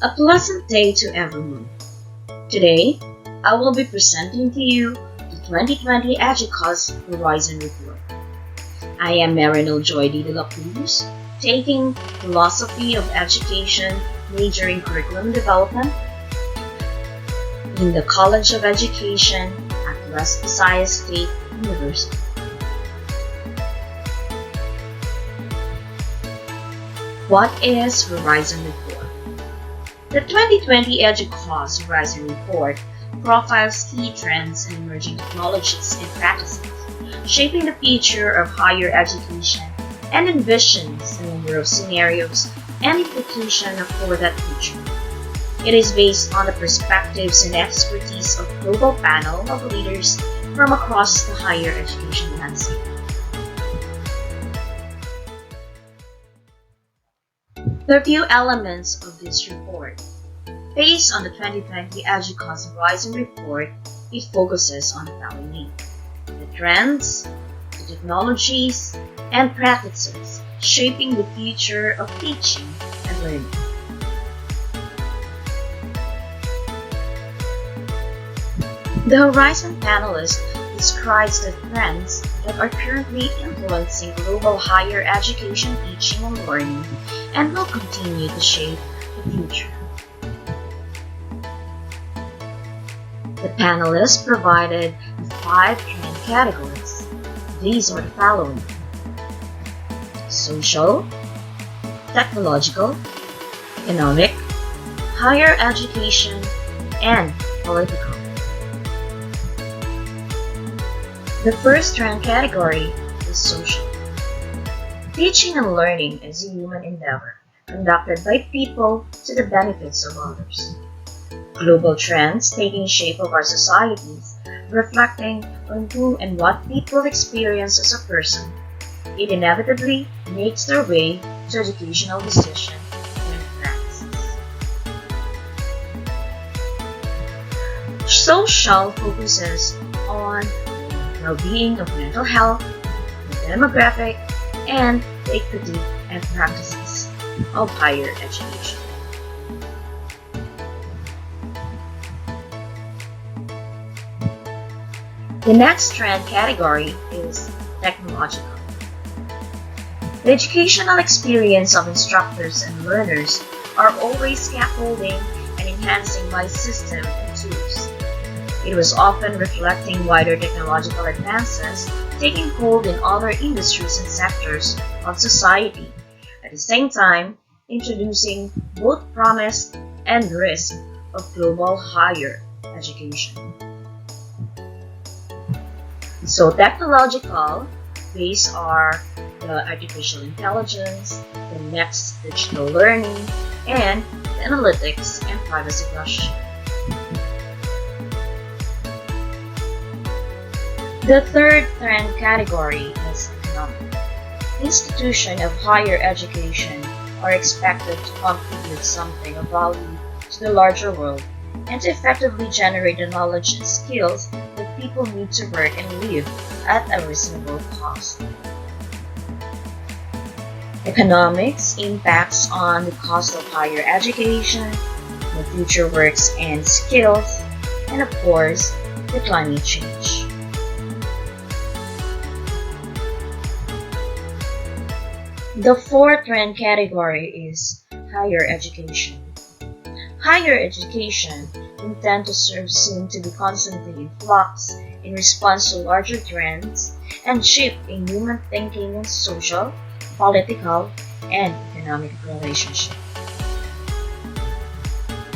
A pleasant day to everyone. Today, I will be presenting to you the 2020 Educause Horizon Report. I am Marinol Joy de la Cruz, taking Philosophy of Education, major in Curriculum Development in the College of Education at West Visayas State University. What is Horizon Report? The 2020 Educause Horizon Report profiles key trends and emerging technologies and practices shaping the future of higher education and envisions a number of scenarios and implications for that future. It is based on the perspectives and expertise of a global panel of leaders from across the higher education landscape. The few elements of this report. Based on the 2020 Educause Horizon Report, it focuses on the following: the trends, the technologies, and practices shaping the future of teaching and learning. The Horizon panelist describes the trends that are currently influencing global higher education teaching and learning and will continue to shape the future. The panelists provided 5 trend categories. These are the following: social, technological, economic, higher education, and political. The first trend category is social. Teaching and learning is a human endeavor conducted by people to the benefits of others. Global trends taking shape of our societies, reflecting on who and what people experience as a person, it inevitably makes their way to educational decision and practices. Social focuses on the well-being of mental health, the demographic, and the equity and practices of higher education. The next trend category is technological. The educational experience of instructors and learners are always scaffolding and enhancing by system and tools. It was often reflecting wider technological advances taking hold in other industries and sectors of society, at the same time introducing both promise and risk of global higher education. So technological base are the artificial intelligence, the next digital learning, and the analytics and privacy question. The third trend category is economic. Institutions of higher education are expected to contribute something of value to the larger world and to effectively generate the knowledge and skills that people need to work and live at a reasonable cost. Economics impacts on the cost of higher education, the future works and skills, and of course, the climate change. The fourth trend category is higher education. Higher education intend to serve soon to be constantly in flux in response to larger trends and shift in human thinking in social, political, and economic relationships.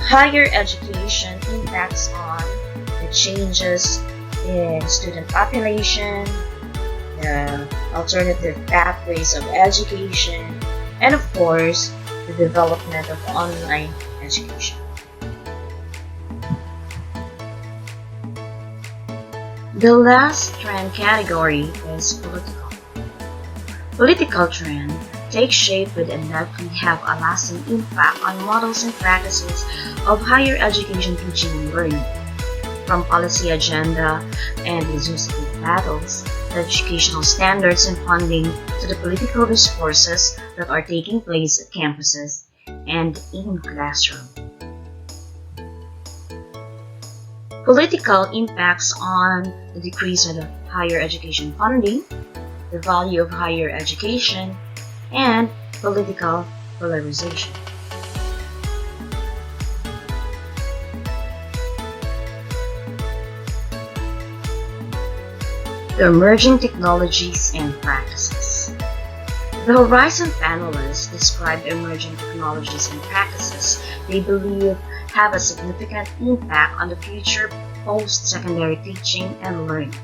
Higher education impacts on the changes in student population, the alternative pathways of education, and of course, the development of online education. The last trend category is political. Political trend takes shape with and likely have a lasting impact on models and practices of higher education teaching and learning, from policy agenda and legislative battles, the educational standards and funding to the political discourses that are taking place at campuses and in classrooms. Political impacts on the decrease of higher education funding, the value of higher education, and political polarization. The emerging technologies and practices. The Horizon panelists describe the emerging technologies and practices they believe have a significant impact on the future post-secondary teaching and learning.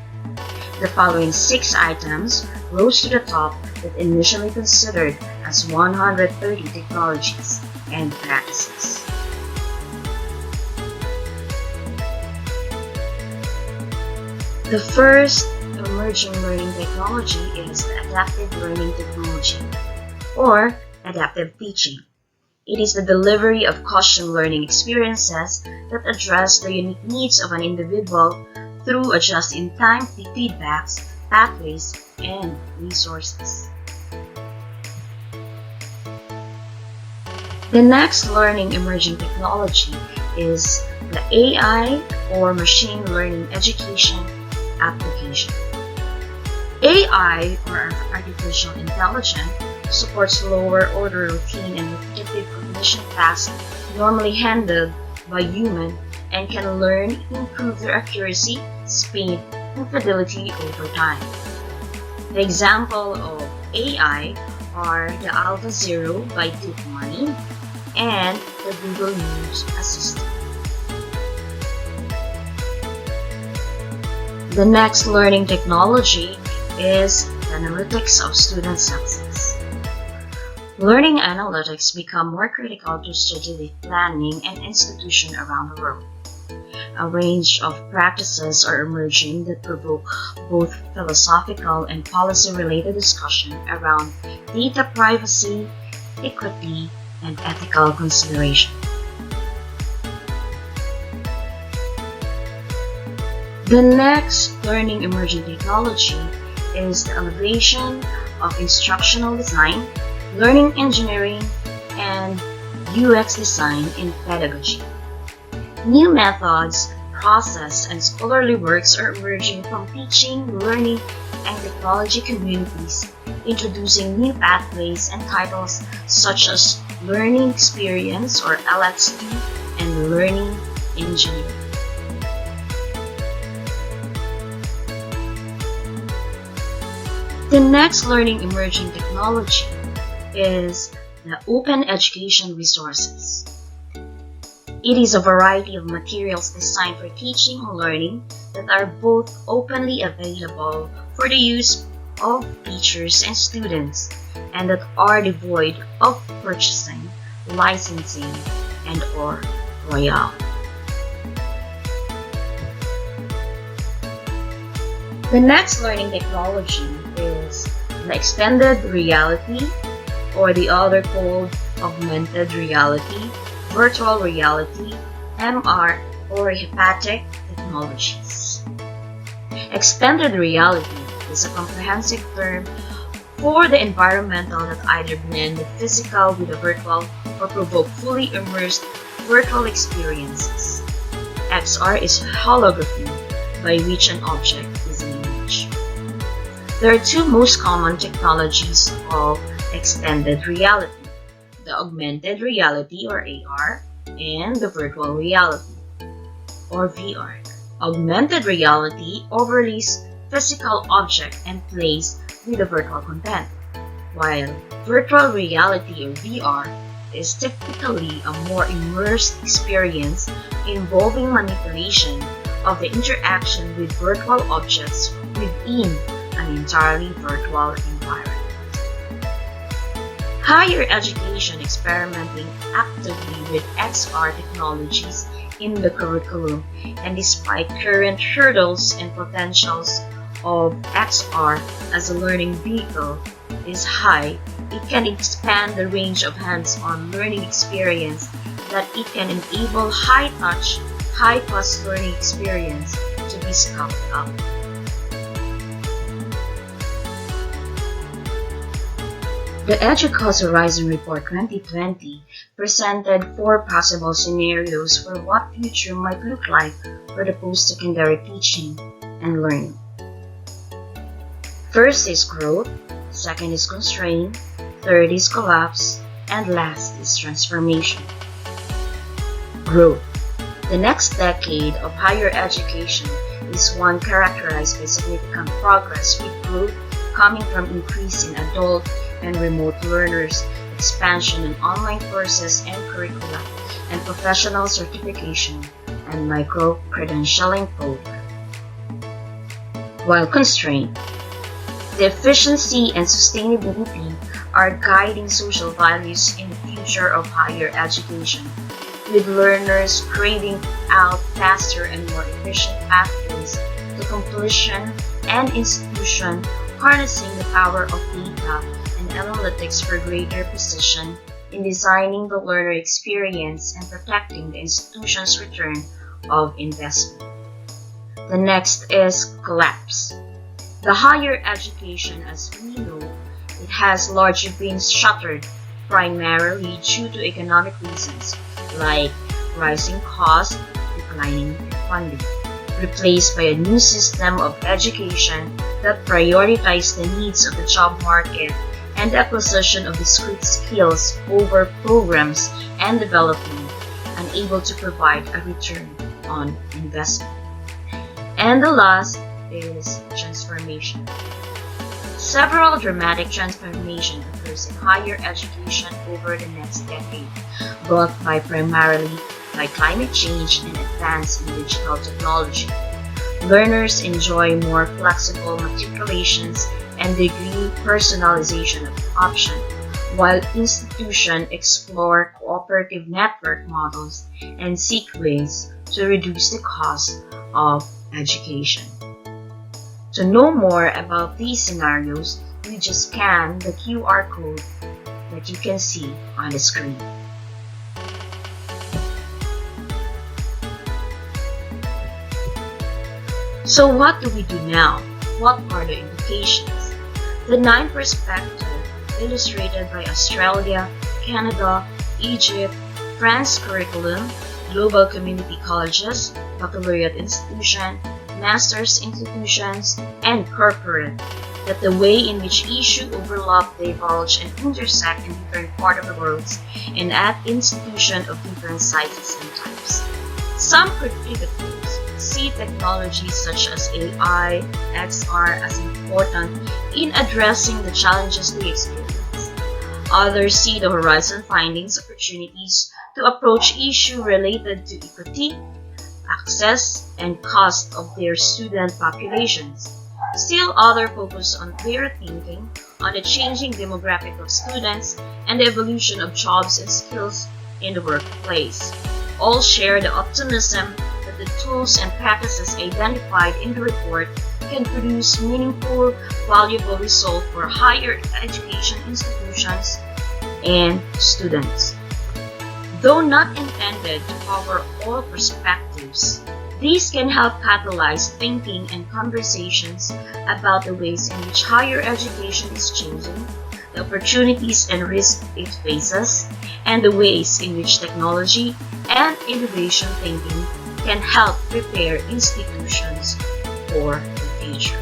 The following 6 items rose to the top that initially considered as 130 technologies and practices. The first emerging learning technology is the adaptive learning technology, or adaptive teaching. It is the delivery of custom learning experiences that address the unique needs of an individual through a just-in-time feedbacks, pathways, and resources. The next learning emerging technology is the AI, or machine learning education application. AI, or artificial intelligence, supports lower-order routine and repetitive cognition tasks normally handled by humans and can learn to improve their accuracy, speed, and fidelity over time. The example of AI are the AlphaZero by DeepMind and the Google News Assistant. The next learning technology is the analytics of student success. Learning analytics become more critical to strategic planning and institutions around the world. A range of practices are emerging that provoke both philosophical and policy-related discussion around data privacy, equity, and ethical consideration. The next learning emerging technology is the elevation of instructional design, learning engineering, and UX design in pedagogy. New methods, process, and scholarly works are emerging from teaching, learning, and technology communities, introducing new pathways and titles such as Learning Experience, or LXD, and Learning Engineering. The next learning emerging technology is the open education resources. It is a variety of materials designed for teaching and learning that are both openly available for the use of teachers and students, and that are devoid of purchasing, licensing, and/or royalty. The next learning technology is the extended reality, or the other called augmented reality, virtual reality, MR, or Haptic technologies. Extended reality is a comprehensive term for the environmental that either blend the physical with the virtual or provoke fully immersed virtual experiences. XR is holography, by which an object is an image. There are 2 most common technologies of extended reality: the augmented reality, or AR, and the virtual reality, or VR. Augmented reality overlays physical object and plays with the virtual content, while virtual reality, or VR, is typically a more immersed experience involving manipulation of the interaction with virtual objects within an entirely virtual environment. Higher education experimenting actively with XR technologies in the curriculum, and despite current hurdles and potentials of XR as a learning vehicle is high, it can expand the range of hands-on learning experience that it can enable high-touch, high-cost learning experience to be scaled up. The Educause Horizon Report 2020 presented 4 possible scenarios for what future might look like for the post-secondary teaching and learning. First is growth, second is constraint, third is collapse, and last is transformation. Growth. The next decade of higher education is one characterized by significant progress, with growth coming from increase in adult and remote learners, expansion in online courses and curricula, and professional certification and micro-credentialing program. While constraint, the efficiency and sustainability are guiding social values in the future of higher education, with learners craving out faster and more efficient pathways to completion and institution harnessing the power of data and analytics for greater precision in designing the learner experience and protecting the institution's return of investment. The next is collapse. The higher education, as we know, it has largely been shuttered primarily due to economic reasons like rising costs, declining funding, replaced by a new system of education that prioritizes the needs of the job market and the acquisition of discrete skills over programs and development, unable to provide a return on investment. And the last is transformation. Several dramatic transformations occurs in higher education over the next decade, brought primarily by climate change and advance in digital technology. Learners enjoy more flexible matriculations and degree personalization options, while institutions explore cooperative network models and seek ways to reduce the cost of education. To know more about these scenarios, you just scan the QR code that you can see on the screen. So what do we do now? What are the implications? The 9 perspectives illustrated by Australia, Canada, Egypt, France curriculum, global community colleges, baccalaureate institutions, master's institutions, and corporate, that the way in which issues overlap, diverge, and intersect in different parts of the world and at institutions of different sizes and types. Some contributors see technologies such as AI, XR as important in addressing the challenges they experience. Others see the horizon findings opportunities to approach issues related to equity, access, and cost of their student populations. Still others focus on their thinking on the changing demographic of students and the evolution of jobs and skills in the workplace. All share the optimism that the tools and practices identified in the report can produce meaningful, valuable results for higher education institutions and students. Though not intended to cover all perspectives, these can help catalyze thinking and conversations about the ways in which higher education is changing, the opportunities and risks it faces, and the ways in which technology and innovation thinking can help prepare institutions for the future.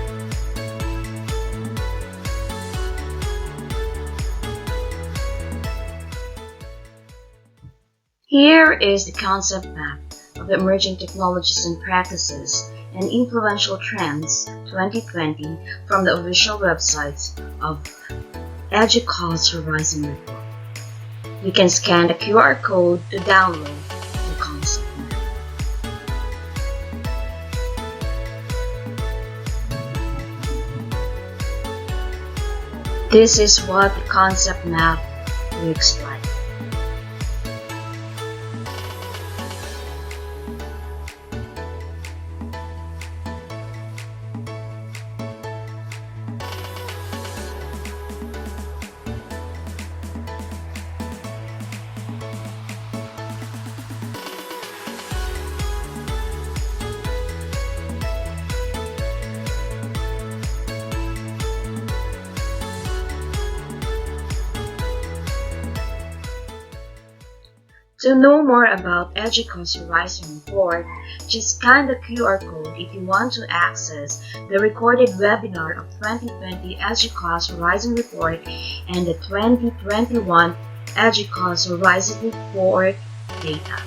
Here is the concept map of emerging technologies and practices and influential trends 2020 from the official websites of Educause Horizon Report. You can scan the QR code to download the concept map. This is what the concept map looks like. To know more about Educause Horizon Report, just scan the QR code if you want to access the recorded webinar of 2020 Educause Horizon Report and the 2021 Educause Horizon Report data.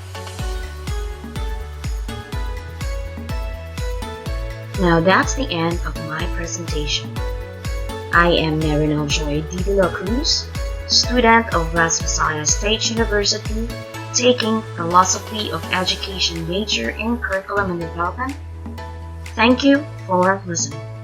Now that's the end of my presentation. I am Marinel Joy D. De La Cruz, student of West Visayas State University, taking Philosophy of Education major in Curriculum and Development. Thank you for listening.